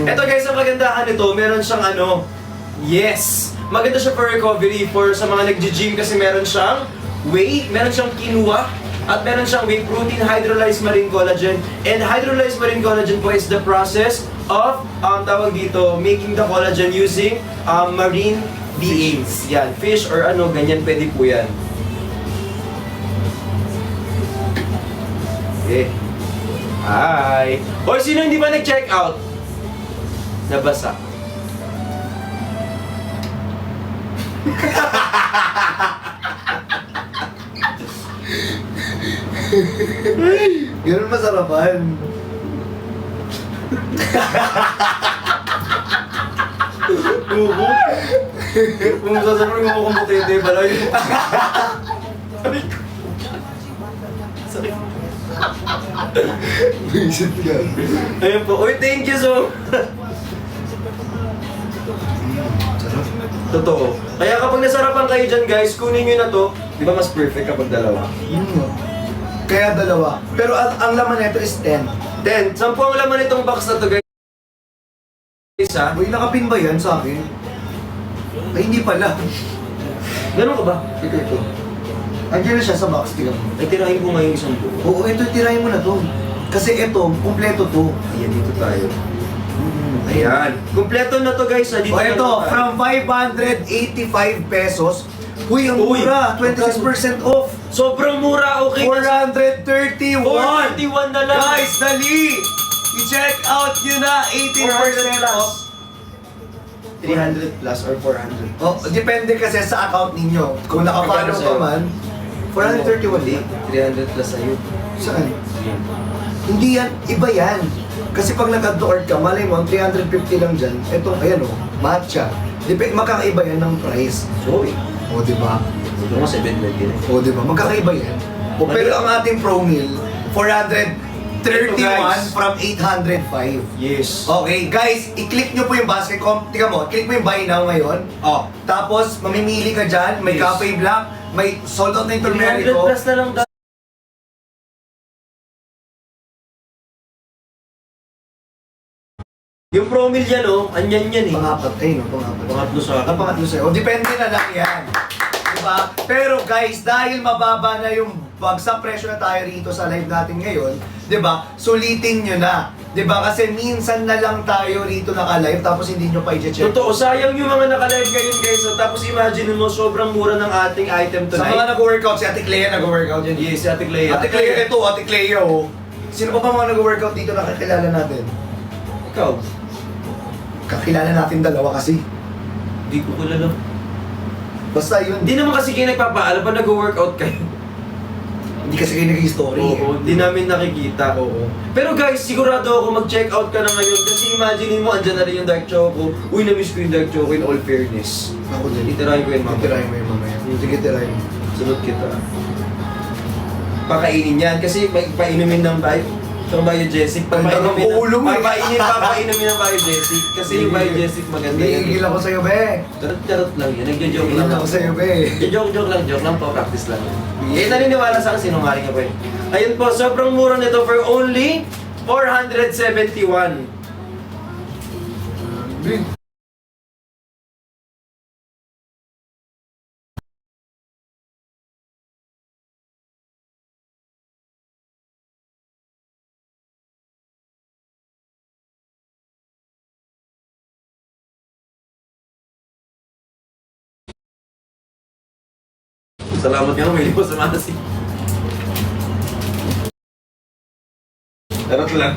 Ito guys, ang kagandahan nito, meron siyang ano, yes! Maganda siya for recovery, for sa mga nag-gym kasi meron siyang whey, meron siyang quinoa, at meron siyang whey protein, hydrolyzed marine collagen. And hydrolyzed marine collagen po is the process of, tawag dito, making the collagen using marine beings. Yan, fish or ano, ganyan, pwede po yan. Okay. Hi! Hoy, sino hindi pa nag-check out? Nabasa. Ganun masarapan. Bubo. Kung sasabihin mo kung butete, balay. Visit ka. Ayun po. Uy, thank you so. Sarap. Totoo. Kaya kapag nasarapan kayo dyan guys, kunin nyo na to. Di ba mas perfect kapag dalawa? Kaya dalawa. Pero ang laman nito is 10. 10. 10 ang laman itong box na to guys. Ha? Uy, nakapin ba yan sa akin? Ay, hindi pala. Ganun ka ba? Ito. Andiyan na siya sa box, tingnan mo. Ay, tirahin ko ngayon isang buo. Oo, ito, tirahin mo na to. Kasi ito, kumpleto to. Ayan, dito tayo. Ayan. Kumpleto na to guys. Ha? Dito O na ito, to tayo. from 585 pesos. Uy, ang Uy, mura! 26% off! Sobrang mura, okay. 431! 431 na lang. Guys, dali! I-check out nyo na! 18% off! 300 plus or 400. Oh, depende kasi sa account ninyo. Kung nakapalo Magkano pa sa'yo? man, 431 Hindi, din. 300 plus sa'yo. Saan? Hindi yan, iba yan. Kasi pag nag-add to cart ka, malay mo, ang 350 lang dyan, etong, ayan o, matcha. Magkakaiba yan ng price. Sorry. O, di ba? Ito nga 720 na. O, di ba? Magkakaiba yan. O, pero ang ating pro meal, 431 Ito, guys. from 805. Yes. Okay, guys, i-click nyo po yung basket. Tika mo, click mo yung buy now ngayon. Oh. Tapos, mamimili ka dyan, may Yes. cafe black, may sold out na yung 300 turmerico. plus na lang. Yung pro meal yan, oh, anyan yan eh. Pangapat, ayun o, pangapat. Pangatlo sa akin. Ang pangatlo sa'yo. O, depende na lang yan. Diba? Pero guys, dahil mababa na yung bagsak presyo na tayo rito sa live natin ngayon, diba? Sulitin nyo na. Diba? Kasi minsan na lang tayo rito naka-live tapos hindi nyo pa i-check. Totoo, sayang yung mga naka-live ngayon guys. So, tapos imagine mo, sobrang mura ng ating item Sa mga tonight. nag-workout, si Ate Clea nag-workout yan. Yes, si Ate Clea. Ate Clea, ito, Ate Clea, oh. Sino pa ba mga nag-workout dito nakakilala natin? Ikaw, Kakilala natin dalawa kasi. di ko kilala. Basta yun. Hindi naman kasi kayo nagpapaalam pa nag-workout kayo. Hindi kasi kayo nag-history. Oo, hindi namin nakikita. Oo. Pero guys, sigurado ako mag-check out ka na ngayon kasi imagine mo, andyan na rin yung dark choco. Uy, na-miss ko yung dark choco in all fairness. Ako din. Itirahin ko yun, mama. Tirahin mo yun mamaya. Sige, tirahin mo. Sunod kita. Pakainin yan kasi painumin ng biogesic. Papainumin ulo mo eh. Papainumin ng biogesic. Kasi yung biogesic maganda Hihigil yan. ako sa'yo, be. Charot lang yun. Nagjo-joke Hihigil lang ako sa'yo, be. Joke lang po, practice lang. Eh, naniniwala sa akin, sinungaling ka po eh. Ayun po, sobrang mura nito for only 471. Salamat nga, may lipo sa masi. Charot lang.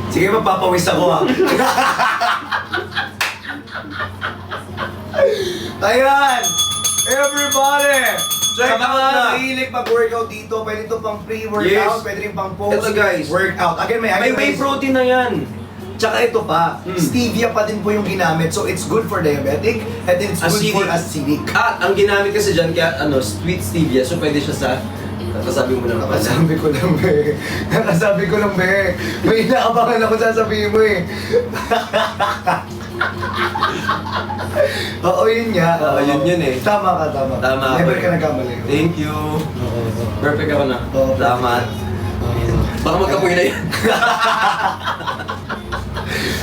Sige, magpapawis ako ha. Ayan! Everybody! Check Sa out mga na! Mahilig mag-workout dito. Pwede ito pang pre-workout, Yes. pwede rin pang post Ito, guys. workout. Again, may May whey protein na yan. Tsaka ito pa, Mm. stevia pa din po yung ginamit. So it's good for diabetic and then it's good for acidic. At ang ginamit kasi dyan, kaya sweet stevia, so pwede siya sa, nakasabi mo naman pala. Nakasabi ko lang, be. Nakasabi ko lang, be. May inaabangan ako sasabihin mo eh. Oo, yun nga. Oo, yun eh. Tama ka. Tama Never ako. ka nagkamali. Thank you. Perfect ako na. Oo, perfect. Salamat. Baka magkapoy na yan.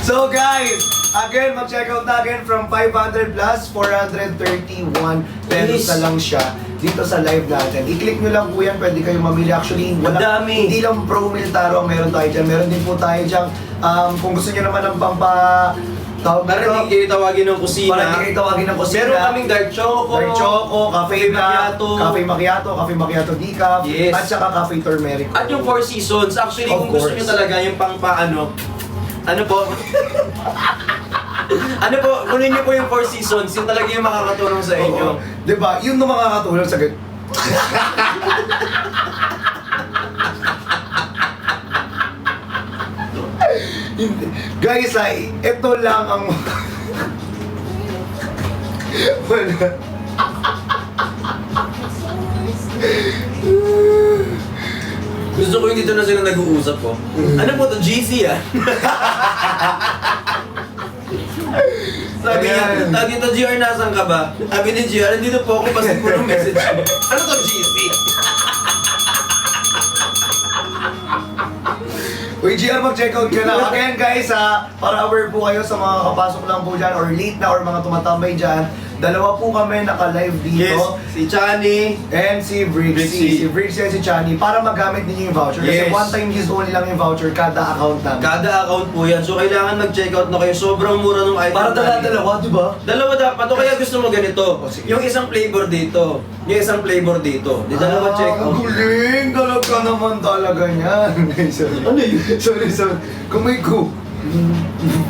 So guys, again, mag-check out na again from 500 plus, 431 pesos Yes. na lang siya dito sa live natin. I-click nyo lang po yan, pwede kayong mamili. Actually, Ang dami. hindi lang Pro Miltaro ang meron tayo dyan. Meron din po tayo dyan. Kung gusto nyo naman ng tawag Para dito, hindi kayo tawagin ng kusina. para hindi kayo tawagin ng kusina. Meron kaming dark choco. Dark Choco, Cafe Macchiato. Cafe Macchiato Decaf, Yes. at saka Cafe Turmeric. At yung Four Seasons. Actually, Of kung gusto course. nyo talaga yung pang paano, ano po? Ano po, kunin nyo po yung Four Seasons. Yung talaga yung makakatulong sa inyo. Oo. Diba? Yun na makakatulong sa Hindi. Guys, ito lang ang... Wala. Gusto ko yung dito na sila nag-uusap ko. Ano po to? GC ah? Sabi niya, Ayan. sabi dito, GR, nasan ka ba? Sabi ni GR, nandito po ako, basta po ng message mo. Ano to, GC? Uy, GR, mag-check out ka na. Again, guys, para aware po kayo sa mga kapasok lang po dyan or late na or mga tumatambay dyan, dalawa po kami naka-live dito. Yes, si Chani. And si Brixie. Si Brixie and si Chani para magamit ninyo yung voucher. Kasi Yes. one time use only lang yung voucher kada account namin. Kada account po yan, so kailangan mag-check out na kayo. Sobrang mura ng item. Para namin. dalawa, di ba? Dalawa dapat, o kaya gusto mo ganito. O, sige. Yung isang flavor dito, yung isang flavor dito. Di dalawa check Ang out. galing! Talaga naman talaga niyan. Sorry. Ano yun? Sorry. Kamay ko.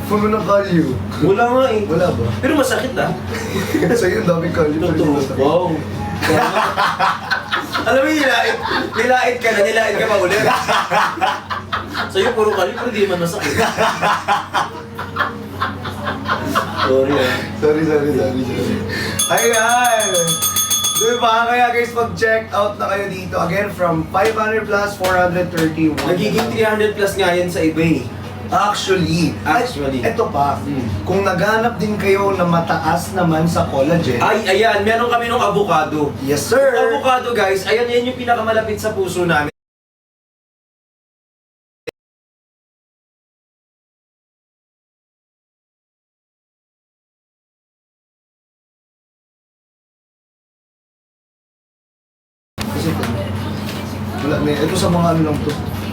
Puno ng kalyo. Wala nga eh. Wala ba? Pero masakit ah. Sa'yo, ang daming kalyo. Totoo. Wow. Alam mo yung nilait ka pa ulit. Sa'yo puro kali, pero di man masakit. Sorry ah. Sorry. Ayan! Diba? Kaya guys, mag-check out na kayo dito. Again, from 500 plus, 431. Nagiging 300 plus nga yan sa eBay. Actually. Ito pa. Kung naghanap din kayo na mataas naman sa collagen. Ay, ayan, meron kami ng avocado. Yes, sir! Yung avocado guys, ayan yan yung pinakamalapit sa puso namin. Kasi ito. Wala, ito sa mga ano lang to.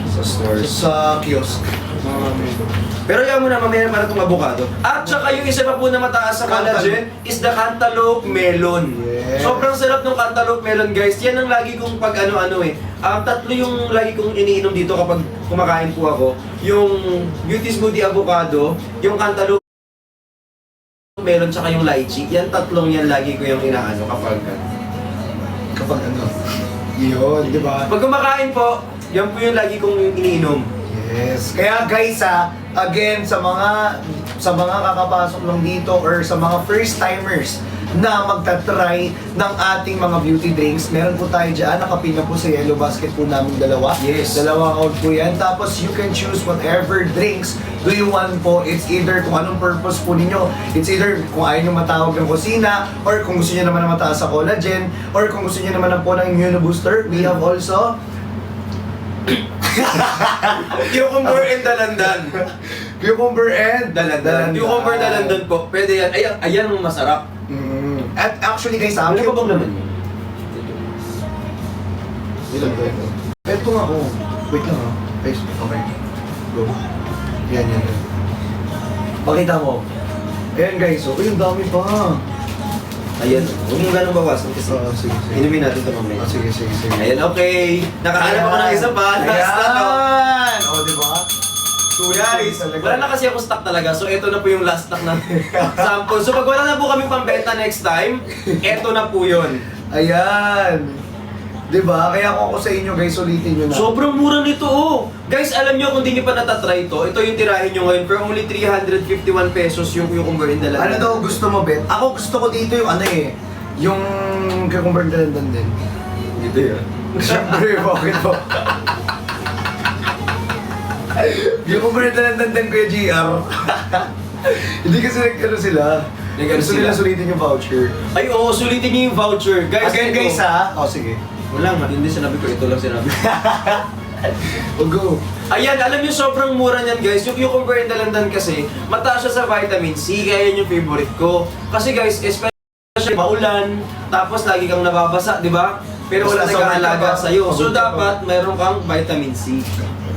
Sa stores. Sa kiosk. Pero yan muna, mamaya para itong avocado. At saka yung isa pa po na mataas sa collagen is the cantaloupe melon. Yes. Sobrang sarap ng cantaloupe melon guys. Yan ang lagi kong pag ano-ano eh. Tatlo yung lagi kong iniinom dito kapag kumakain po ako. Yung beauty smoothie avocado, yung cantaloupe melon, tsaka yung lychee. Yan tatlong yan lagi ko yung inaano kapag Kapag ano. Yun, di ba? pag kumakain po, yan po yung lagi kong iniinom. Yes. Kaya guys again sa mga kakapasok lang dito or sa mga first timers na magta-try ng ating mga beauty drinks, meron po tayo dyan, nakapin na po sa yellow basket po namin dalawa. Yes. Dalawang account po yan. Tapos you can choose whatever drinks do you want po. It's either kung anong purpose po ninyo. It's either kung ayaw nyo matawag ng kusina, or kung gusto nyo naman na mataas sa collagen, or kung gusto nyo naman na po ng immunobooster. We have also Cucumber and dalandan. cucumber and Dalandan. Cucumber dalandan po. Pwede yan. Ayan ang masarap. At actually guys, Ano pa bang naman yun? Ilan ba ito? Ito nga, oh. Wait lang ah. Guys, okay. Go. Yan. Pakita mo. Ayan guys, oh. Uy, ang dami pa. Ayan. Huwag mo ganun bawasan kasi Sige. inumin natin ito mamaya. Sige. Ayan, okay. Nakahanap ako ng isa pa. Last na to. Ayan! O, di ba? Guys, wala na kasi ako stock talaga. So, ito na po yung last stock na sample. So, pag wala na po kami pambenta next time, ito na po yun. Ayan! Di ba? Kaya kung ako sa inyo guys, ulitin nyo na. Sobrang mura nito, oh. Guys, alam nyo kung di nyo pa natatry ito, ito yung tirahin nyo ngayon for only 351 pesos yung cucumber in the Ano daw gusto mo, Bet? Ako gusto ko dito yung ano eh. Yung cucumber dalandan din. Dito yan. Siyempre, bakit po? Cucumber dalandan din, Kuya GR. Hindi kasi nagkano sila. Nagkano Gusto sila? nila sulitin yung voucher. Ay, oo, sulitin niyo yung voucher. Guys, Again ito. guys ha? O sige. Wala nga, hindi sinabi ko. Ito lang sinabi ko. O go. Ayan, alam niyo sobrang mura niyan guys. Yung cucumber and dalandan kasi, mataas siya sa vitamin C, kaya yun yung favorite ko. Kasi guys, especially maulan, tapos lagi kang nababasa, di ba? Pero wala Basta nag-aalaga sa sa'yo. ka ba? So dapat, mayroon kang vitamin C.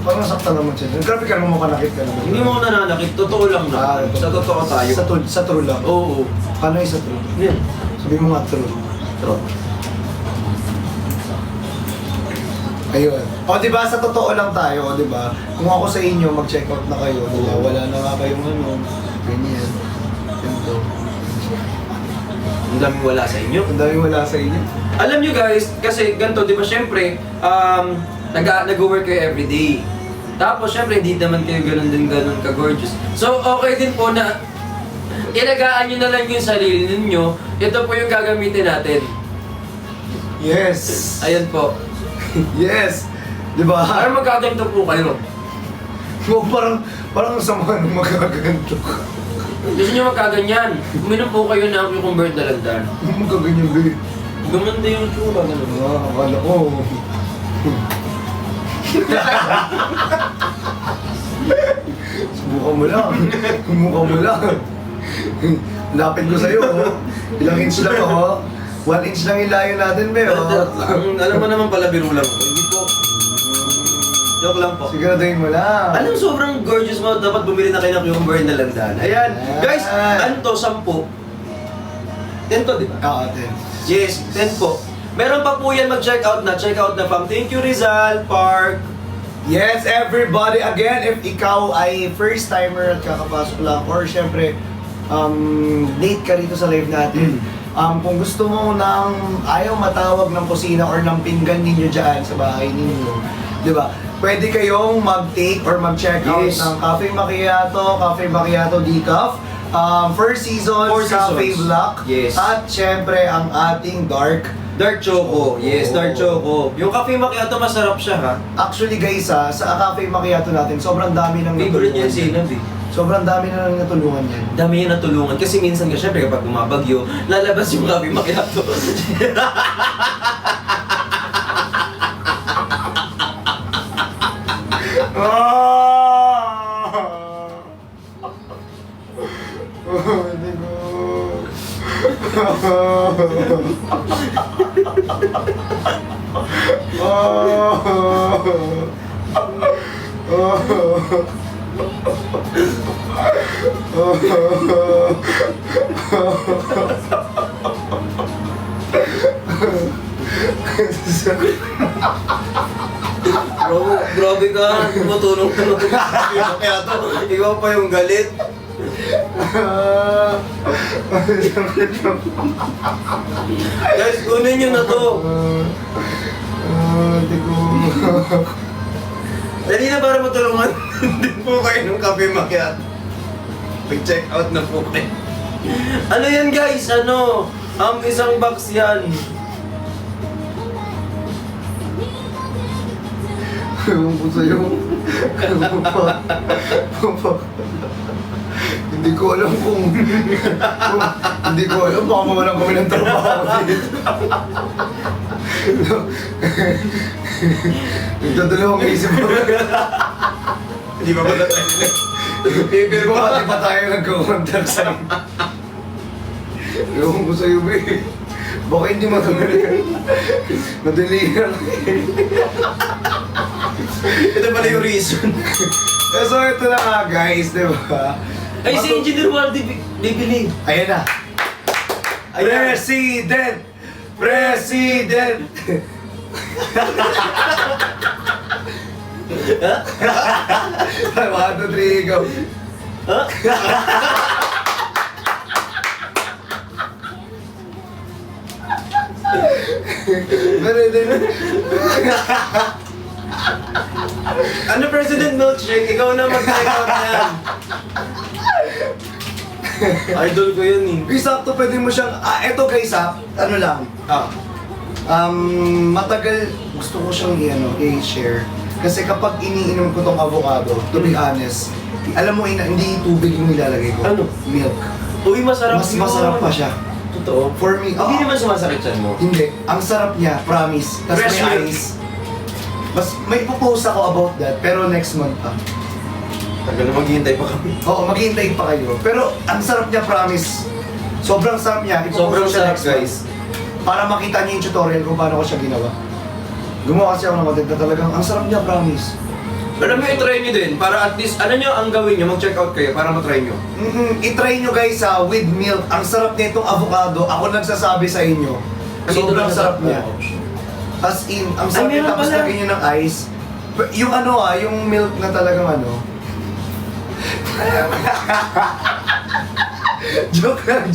Parang sakta naman siya. Grabe ka naman makanakit ka naman. Hindi mo ako nananakit, totoo lang na. Sa totoo tayo. Sa true lang. Oo. Paano yung sa true? Yan. Sabi mo nga true. True. Ayun. O di ba sa totoo lang tayo, o di ba? Kung ako sa inyo, mag-check out na kayo, di ba? Wala na nga kayong ano, ganyan. Ganito. Ang daming wala sa inyo. Ang dami wala sa inyo. Alam nyo guys, kasi ganito, di ba syempre, nag-work kayo everyday. Tapos syempre, hindi naman kayo ganun ka-gorgeous. So, okay din po na ilagaan nyo na lang yung sarili ninyo. Ito po yung gagamitin natin. Yes! Ayan po. Yes! Di ba? Para magkaganto po kayo. Oh, parang sama nung magaganto ka. Gusto nyo magkaganyan. Uminom po kayo ng cucumber dalandan. Magaganyan ba eh? Gumanda yung tsura, ganun. Akala ko. Subukan mo lang. Subukan mo lang. Lapit ko sa'yo, oh. Ilang inch lang, oh. 1 inch lang yung layo natin, be, oh. Alam mo naman pala, biro lang ako. Hindi po. Joke lang po. Siguraduhin mo lang. Alam, sobrang gorgeous mo. Dapat bumili na kayo ng cucumber na landan. Ayan. Guys, ano to? 10. 10 to, di ba? Oo, 10. Yes, 10 po. Meron pa po yan mag-check out na. Check out na fam. Thank you, Rizal Park. Yes, everybody, again, if ikaw ay first timer at kakapasok lang, or syempre, late ka rito sa live natin, kung gusto mo nang ayaw matawag ng kusina or ng pinggan ninyo dyan sa bahay ninyo, di ba? Pwede kayong mag-take or mag-check out Yes. ng Cafe Macchiato Decaf, first season, Four Cafe seasons. Black, Yes. at syempre ang ating dark. Dark Choco. Yes, Dark Choco. Yung Cafe Macchiato, masarap siya ha. Actually guys sa Cafe Macchiato natin, sobrang dami ng Favorite niya natulungan. si Inav eh. Sobrang dami na nang natulungan yan. Dami yung natulungan. Kasi minsan ka, syempre kapag bumabagyo, lalabas yung Cafe Macchiato. Hindi ko. Bro, grabe ka. Tumutulong ka na Cafe Macchiato. Ikaw pa yung galit. Guys, kunin nyo na to. Hindi ko. Dali na para matulungan din po kayo ng Cafe Macchiato. Mag-check out na po kayo. Ano yan guys? Ano? Isang box yan. Ewan ko sa'yo. Hindi ko alam kung hindi ko alam, baka mawalan kami ng trabaho dito. Nagdadalawang isip ko. Hindi ba ba tayo? Pero bakit pa tayo nagkakontak sa'yo? Ewan ko sa'yo, be. Baka hindi madali. Madali lang. Ito pala yung reason. So ito na nga guys, di ba? Ay, si Engineer Waldy bibili. Ayan na. Ayan. President! President! One, two, three, go. Ha? President! Ano President Milkshake? Ikaw na mag-check out na yan. Idol ko yun eh. Uy, sakto pwede mo siyang, eto guys ano lang, matagal gusto ko siyang i-share. Kasi kapag iniinom ko tong avocado, to be honest, Alam mo, hindi tubig yung nilalagay ko. Ano? Milk. Uy, masarap Mas yun. masarap pa siya. Totoo. For me, Hindi naman sumasakit siya mo. Hindi. Ang sarap niya, promise. Tapos Fresh may milk. ice. May post ako about that, pero next month pa. Tagal na maghihintay pa kami. Oo, maghihintay pa kayo. Pero ang sarap niya, promise. Sobrang sarap niya. Ipopost Sobrang ko siya sarap, next month. guys. Para makita niyo yung tutorial kung paano ko siya ginawa. Gumawa kasi ako ng content na talagang ang sarap niya, promise. Alam mo, i-try nyo din. Para at least, ano nyo ang gawin nyo, mag-check out kayo para matry nyo. I-try nyo guys with milk. Ang sarap nitong avocado. Ako nagsasabi sa inyo. Sobrang sarap niya. As in, ang sarap Ay, niya meron tapos pala. lagyan nyo ng ice. Yung ano yung milk na talagang ano. Joke lang.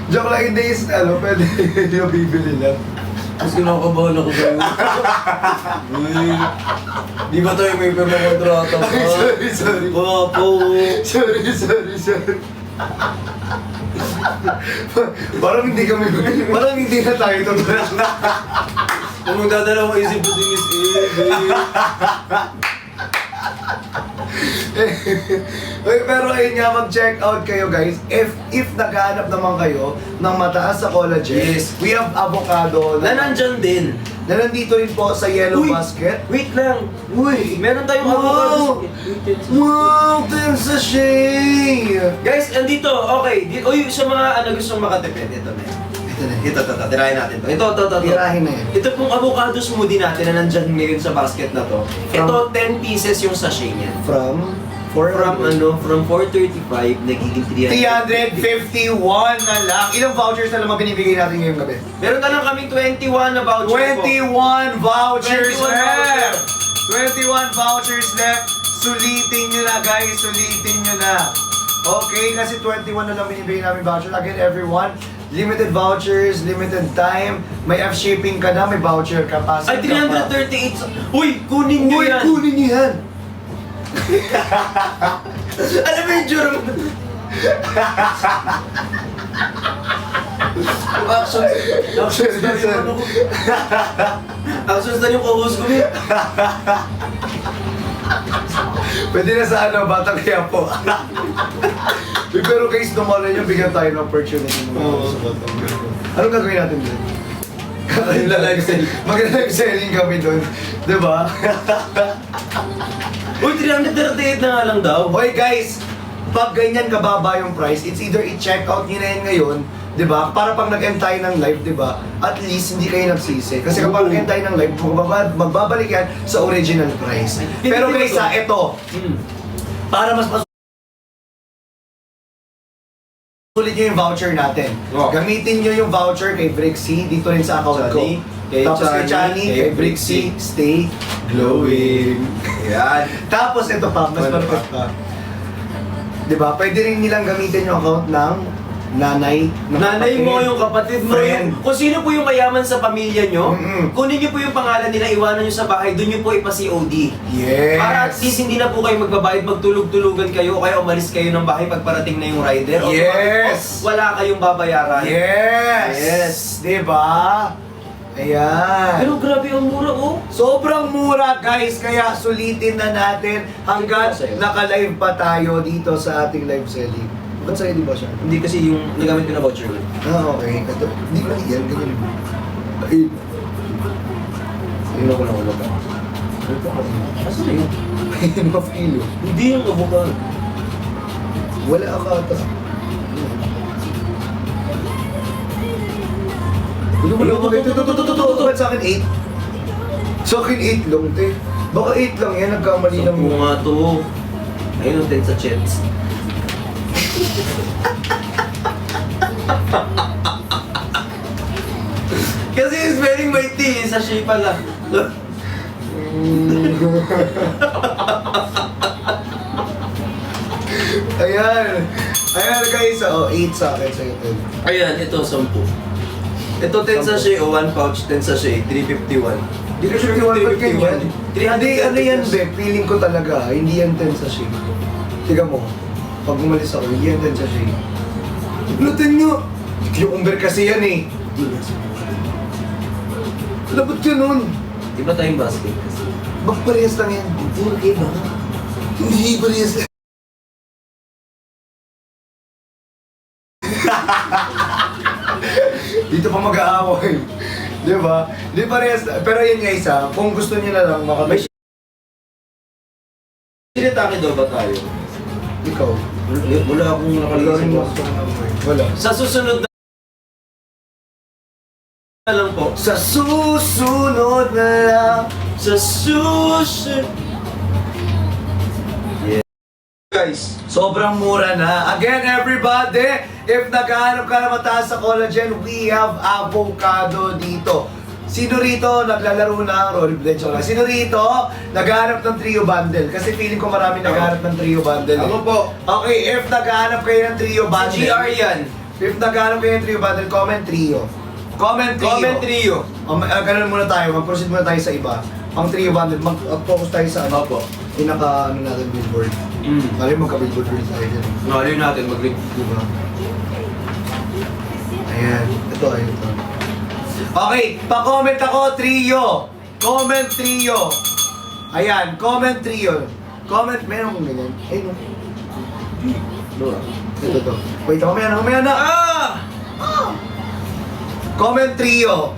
Joke lang, hindi is ano, pwede yung bibili lang. Mas kinakabahan ako sa'yo. Uy, di ba tayo may pirma kontrata pa? Sorry. Wapo. Sorry. Parang hindi na tayo tutulak na. Kung magdadala ko isip ko din is Pero ayun nga, mag-check out kayo guys. If naghahanap naman kayo ng mataas sa collagen, Yes. we have avocado na nandyan din. na nandito rin po sa yellow Uy! basket. Wait lang. Uy! Meron tayong Wow! avocado. Wow! 10 sachet! Guys, andito. Okay. Uy, sa mga gustong makatipid. Ito na yan. Ito na. Ito. Tirahin natin to. Ito. Tirahin na yan. Ito pong avocado smoothie natin na nandyan ngayon sa basket na to. Ito, 10 pieces yung sachet niya. From 435, nagiging 351 na lang. Ilang vouchers na lang binibigay natin ngayong gabi? Meron na lang kaming 21 na voucher po. 21 vouchers 21 left! 21 vouchers left. Sulitin nyo na guys, sulitin nyo na. Okay, kasi 21 na lang binibigay namin voucher. Again, everyone, limited vouchers, limited time. May F-shipping ka na, may voucher ka pa. Ay, 338. Uy, kunin nyo yan. Kunin nyo yan. Alam mo yung juro mo? Actions na yung co-host ko eh. Pwede na sa ano, Batang Quiapo. Pero guys, tumalan nyo, bigyan tayo ng opportunity. Oo. Sa Batang Quiapo. Anong gagawin natin doon? Magla-live selling. Mag-live selling kami doon. Diba? Uy, 338 na nga lang daw. Okay guys, pag ganyan kababa yung price, it's either i-check out nyo na yan ngayon, di ba? Para pag nag-end tayo ng live, di ba? At least hindi kayo nagsisi. Kasi kapag nag-end tayo ng live, magbabalik yan sa original price. Pero guys, ito, para mas sulit nyo yung voucher natin. Oh. Gamitin nyo yung voucher kay Brixie, dito rin sa account ko. Chani, kay Tapos kay Chani, Chani, kay kay Brixie, stay glowing. Yan. Tapos ito pa, mas Ano malapit pa. Diba? Pwede rin nilang gamitin yung account ng nanay. ng Nanay kapatid, mo, yung kapatid mo, friend. kung sino po yung mayaman sa pamilya nyo, Mm-mm. kunin nyo po yung pangalan nila, iwanan nyo sa bahay, doon nyo po ipa-COD. Yes. Para at least hindi na po kayo magbabayad, magtulog-tulugan kayo, o kaya umalis kayo ng bahay pag parating na yung rider. O Yes. wala kayong babayaran. Yes. Yes. Diba? Ayan. Pero grabe ang mura, oh. Sobrang mura guys, kaya sulitin na natin hanggang naka-live pa tayo dito sa ating live selling. Ba't sa'yo di ba siya? Hindi kasi yung nagamit ko na voucher ko. Okay. Ito, hindi ko yan, ganyan. Ayun. Ayun ako lang ulo ka. Asa na yun? Ayun, half kilo. Hindi yung avocado. Wala ka ata. Ano mo lang? Ito. Ba't sa akin 8? Sa akin 8 lang, te. Baka 8 lang yan, nagkamali lang Sampu mo. nga to. Ayun ang 10 sa chets. Kasi yung spelling may T, sa shape pala. Ayan. Ayan guys, 8 sa akin sa'yo, 10. Ayan, ito 10. Ito 10 sa shea, 1 pouch, 10 sa shea, 351. Hindi ko sure kung ba't ganyan. 300 Hindi, ano yan, be? Feeling ko talaga, hindi yan 10 sa shade. Tiga mo, pag umalis ako, hindi yan 10 sa shade. Lutin nyo! Cucumber kasi yan eh. Labot ka nun. Di ba tayong basket kasi? Magparehas lang yan. Okay ba? Hindi parehas lang. Dito pa mag-aaway. Di ba? Di parehas. Pero yun guys ha, kung gusto niyo na lang makabay. Sinitake daw ba tayo? Ikaw. Wala akong nakalimutan mo. Wala. Sa susunod na lang po. Sa susunod na lang. Sa susunod. Yeah. Guys, Sobrang mura na. Again, everybody, if naghahanap ka na mataas sa collagen, we have avocado dito. Sino rito naglalaro ng rollerblade? Sino rito naghahanap ng trio bundle? Kasi feeling ko marami naghahanap ng trio bundle. ako po. Okay, if naghahanap kayo ng trio bundle. Si GR yan. If naghahanap kayo ng trio bundle, comment trio. Comment trio. Comment trio. Ganun muna tayo, mag-proceed muna tayo sa iba. Ang trio bundle, mag-focus tayo sa ano. Opo. Pinaka, natin, billboard. Kali magka-billboard rin tayo dyan. Nalin natin mag-link. Diba? Ayan. Ito. Okay, pa-comment ako, trio. Comment trio. Ayan, comment trio. Comment, meron kong ganyan. Ay, no. Ito. Wait, mamaya na. Comment trio.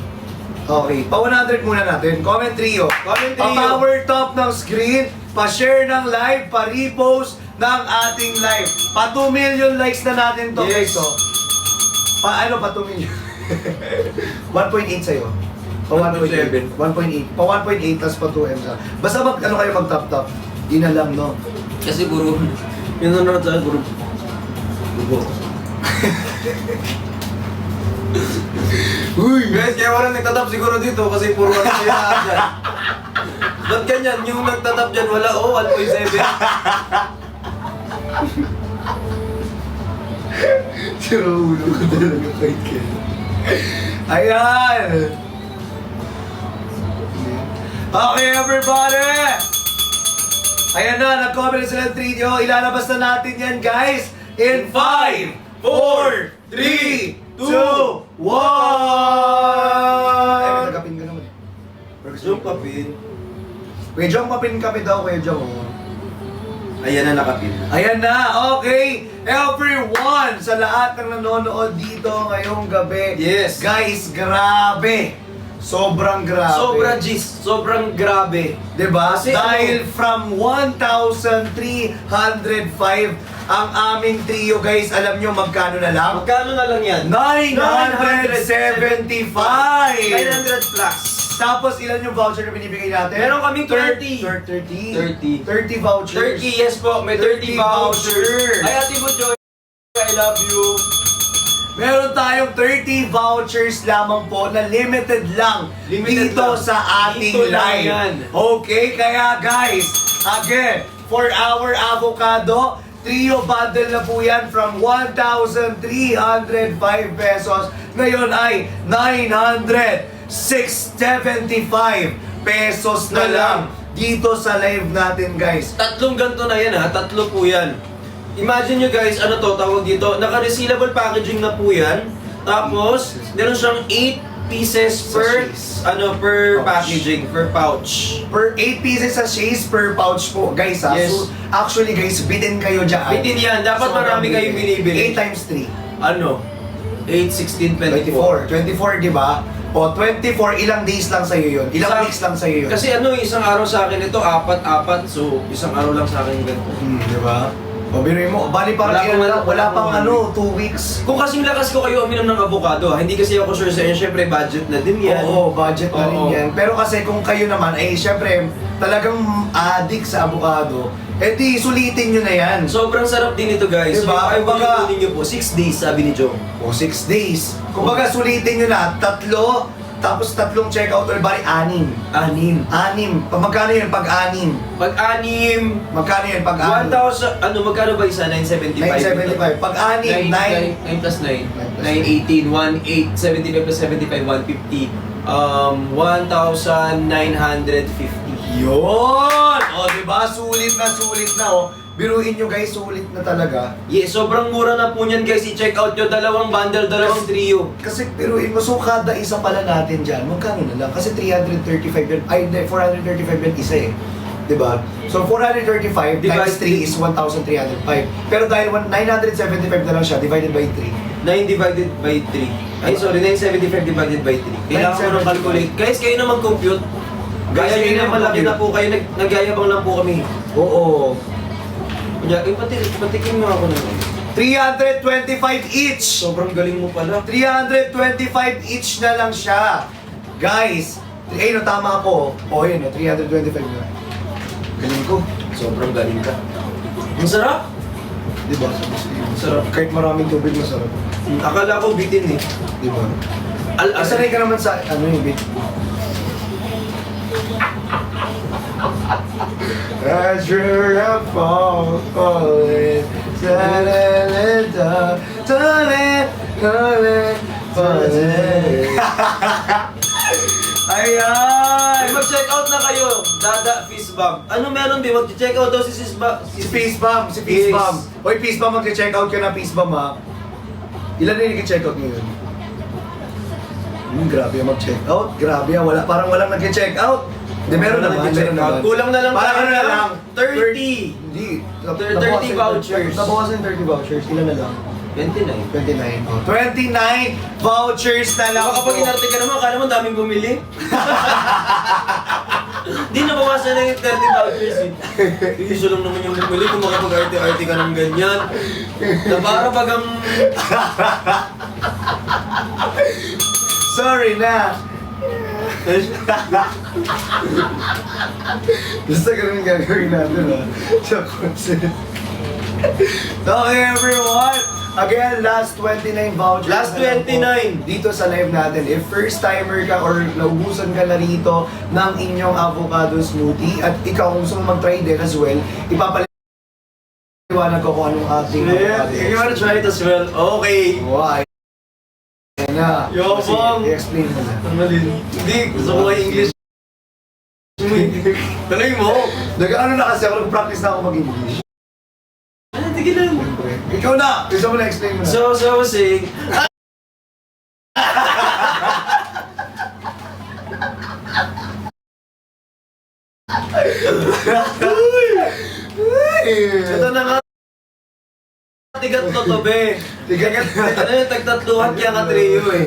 Okay, pa 100 muna natin. Comment trio. Comment trio. Pa-power top ng screen, pa-share ng live, pa-repost ng ating live. Pa 2 million likes na natin to, Yes. guys. Oh. Pa 2 million? 1.8 sa'yo. Pa 1.8. 1.8. Pa 1.8 tas pa 2M sa. Basta kayo mag-top-top. Di na lang, no? Kasi puro, yun nanonood sa akin, puro, Uy! guys, kaya walang nagtatap siguro dito kasi puro ano kaya dyan. Ba't ganyan? Yung nagtatap dyan, wala, 1.7. Sira ulo ko talaga kay Ken. Ayan! Okay, everybody! Ayan na, nag-comment na sila ng 3 nyo. Ilalabas na natin yan, guys! In 5, 4, 3, 2, 1! Ay, may nagapin ka naman eh. Yung kapin. Kuya Jong, papin kami daw, Kuya Jong. Ayan na nakapin. Ayan na, okay! Everyone, sa lahat ng nanonood dito ngayong gabi. Yes. Guys, grabe! Sobrang grabe. Sobrang grabe. Diba? Kasi Dahil from 1,305 ang aming trio, guys, alam nyo magkano na lang? Magkano na lang yan? 975! 900 plus. Tapos ilan yung voucher na binibigay natin? Meron kaming 30. 30 vouchers. 30, yes po. May 30 vouchers. Ay, Ate Bujoy, I love you. Meron tayong 30 vouchers lamang po na limited lang Limited dito lang. sa ating Dito lang live. yan. Okay, kaya guys, again, for our avocado, trio bundle na po yan from 1,305 pesos. Ngayon ay 975 pesos na lang dito sa live natin, guys. Tatlong ganito na yan ha. Tatlo po yan. Imagine nyo guys, ano to, tawag dito, naka-resealable packaging na po yan. Tapos, meron siyang 8 pieces per, per Pouch. packaging, per pouch. Per 8 pieces sa shays per pouch po, guys ha. Yes. So, actually guys, bitin kayo dyan. Bitin yan. Dapat marami kayong binibili. 8 times 3. Ano? 8, 16, 24. 24, di ba? O, 24, ilang days lang sa'yo yun? Ilang weeks lang sa'yo yun? Kasi ano, isang araw sa akin ito, 4. So, isang araw lang sa akin ganito. Di ba? O, biruin mo, bali parang wala pang 2 weeks. Kung kasing lakas ko kayo uminom ng avocado, hindi kasi ako sure sa inyo, syempre budget na din yan. Oo, budget na rin Oo. yan. Pero kasi kung kayo naman, ay syempre, talagang addict sa avocado, di sulitin nyo na yan. Sobrang sarap din ito guys. Diba? Yung Kumbaga- kunin nyo po, 6 days sabi ni Joe. O, 6 days. Kumbaga, sulitin nyo na, 3, tapos 3 checkout or bali 6. 6. Magkano yun pag 6? Pag 6, Magkano yun pag 6? 1,000, magkano ba isa? 975. 975. Pag 6, 9. 9 plus 9. 9 plus 918, 75 plus 75, 150. 1,950. Yun! O, diba? Sulit na, oh. biruin nyo guys, sulit na talaga. Yes, sobrang mura na po niyan guys. I-check out nyo. Dalawang bundle, dalawang trio. Kasi biruin mo, so kada isa pala natin dyan, magkano na lang? Kasi 335 yun, ay hindi, 435 yun isa eh. Diba? So 435 times 3 is 1,305. Pero dahil 975 na lang siya, divided by 3. 9 divided by 3. Ay, sorry, 975 divided by 3. Kailangan ko nang calculate. Guys, kayo na mag-compute. Guys, Gaya kayo nyo na na malaki mag-compute. na po kayo. Nagyayabang lang po kami. Oo. Kaya, patikin mo ako naman. 325 each! Sobrang galing mo pala. 325 each na lang siya. Guys, eh no, tama ako. O yun, no, 325 na. Galing ko. Sobrang galing ka. Ang sarap. Di ba? Sarap. Kahit maraming tubig, masarap. Akala ko bitin eh. Di ba? Sanay ka naman sa, ano yung bit? As you're a falling, Ayan! Mag-check out na kayo. Dada Fist Bump. Ano meron din? Mag-check out daw si Sis Ba? Si Peace Bomb, si Peace Yes. Bomb. Oy, Peace Bomb, mag-check out ka na, Peace Bomb ha. Ilan na yung check out ngayon? Grabe yung mag-check out. Grabe yan. Parang walang nag-check out. Hindi, meron naman. Meron naman. Kulang na lang Parang tayo ano na ng lang? 30. Hindi. 30 vouchers. Nabawasan yung 30 vouchers. Ilan na lang? 29. 29. Oh. 29 vouchers na lang. Baka kapag inarte ka naman, akala mo daming bumili. Di na bawasan na yung 30 vouchers eh. Iso lang naman yung bumili kung makapag-arte-arte ka ng ganyan. Na para bagang... Sorry na. Basta ganun gagawin natin ha. Sa concert. Okay everyone! Again, last 29 vouchers. Last na lang po 29. dito sa live natin. If first timer ka or naubusan ka na rito ng inyong avocado smoothie at ikaw kung gusto mo mag-try din as well, ipapaliwanag ko kung anong ating You wanna try it as well? Okay. Why? Ayan na. Yo, Sige, Bong. i-explain mo na. Ano din? Hindi, gusto ko nga English. Tuloy mo. Nag-ano na kasi ako, nag-practice na ako mag-English. Ano, tigil lang. Ikaw na! Gusto mo na explain mo na. So I was saying... Ito na nga. Tigat to to, be. Tigat. Ano yung tagtatluhan kaya nga trio eh.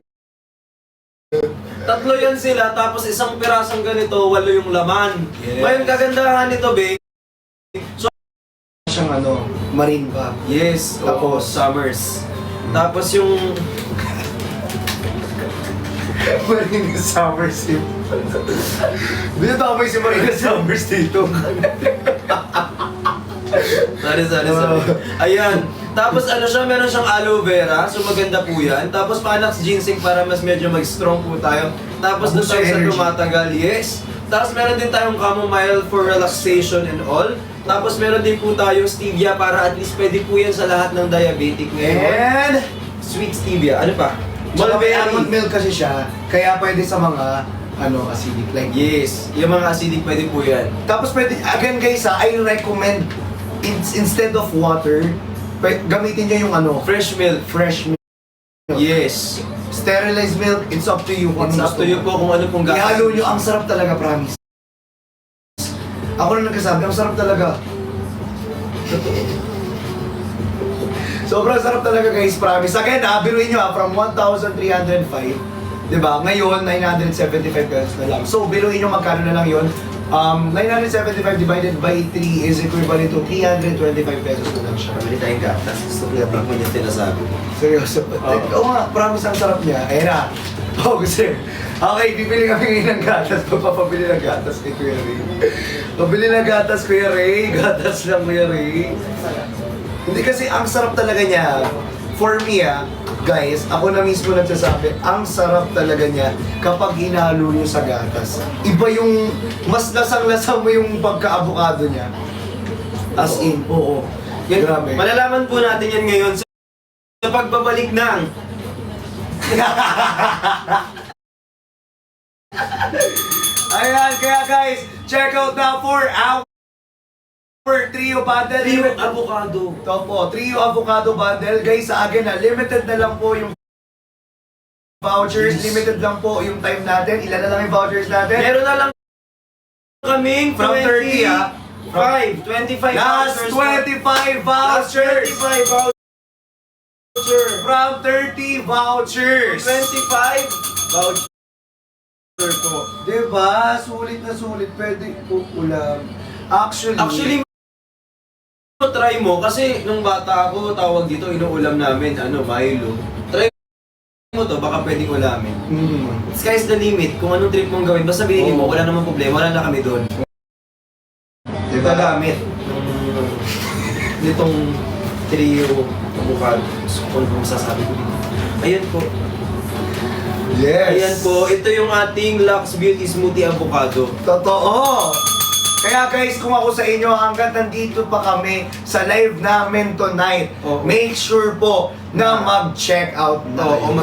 Tatlo yan sila, tapos isang pirasong ganito, 8 yung laman. Yes. Ngayon, kagandahan nito, be. So, Siyang ano, marine pa. yes, Tapos, Summers. Tapos yung... Marina Summers yun. Dito tama si Marina Summers dito. Sorry. Ayan. Tapos ano siya, meron siyang aloe vera, so maganda po yan. Tapos Panax ginseng para mas medyo mag-strong po tayo. Tapos doon tayo sa Energy. tumatagal, yes. Tapos meron din tayong chamomile for relaxation and all. Tapos meron din po tayong stevia para at least pwede po yan sa lahat ng diabetic ngayon. And, Sweet stevia, ano pa? tsaka may Mulberry. almond milk kasi siya, kaya pwede sa mga, ano, acidic like. Yes, yung mga acidic pwede po yan. Tapos pwede, again guys I recommend, instead of water, gamitin nyo yung ano, Fresh milk. fresh milk. Yes. Sterilized milk, it's up to you. kung It's ano up gusto to you mo. po kung ano pong gatas. Ihalo nyo, ang sarap talaga, promise. Ako na nagkasabi, ang sarap talaga. Sobrang sarap talaga guys, promise. Again biruin nyo from 1,305, diba? Ngayon, 975 pesos na lang. So, biruin nyo magkano na lang yun. 975 divided by 3 is equivalent to 325 pesos na lang siya. Pabili tayong gatas. Gusto ko yung mo yung sinasabi ko. Seryoso. Oo nga, promise ang sarap niya. Ayan na. Oh, kasi. Okay, bibili kami ngayon ng gatas. Papapabili ng gatas kay Kuya Ray. Pabili ng gatas, Kuya Ray. Gatas lang, Kuya Ray. Hindi kasi ang sarap talaga niya. For me, guys, ako na mismo nagsasabi, ang sarap talaga niya kapag hinalo niyo sa gatas. Iba yung, mas lasang-lasang mo yung pagka-avocado niya. As in, oo. Yan, Grabe. malalaman po natin yan ngayon sa pagbabalik ng Ayan, kaya guys, check out now for our Trio bundle. Trio avocado. Ito po, Trio avocado bundle. Guys, sa akin na, limited na lang po yung vouchers. Yes. Limited lang po yung time natin. Ilan na lang yung vouchers natin? Meron na lang kaming From 30, 25 Last vouchers. 25 Last vouchers! 25 voucher. From 30 vouchers! 25 voucher po. Diba? Sulit na sulit. Pwede po ulam. Actually, try mo kasi nung bata ako, tawag dito, inuulam namin, Milo. Try mo to, baka pwedeng ulamin. Sky's the limit. Kung anong trip mong gawin, basta binili mo, wala namang problema, wala na kami doon. Diba? Gagamit nitong trio avocado. Kung masasabi ko dito. Ayan po. Yes! Ayan po, ito yung ating Lux Beauty Smoothie Avocado. Totoo! Kaya guys, kung ako sa inyo, hanggang nandito pa kami sa live namin tonight, Oo. make sure po na mag-check out na. Oo,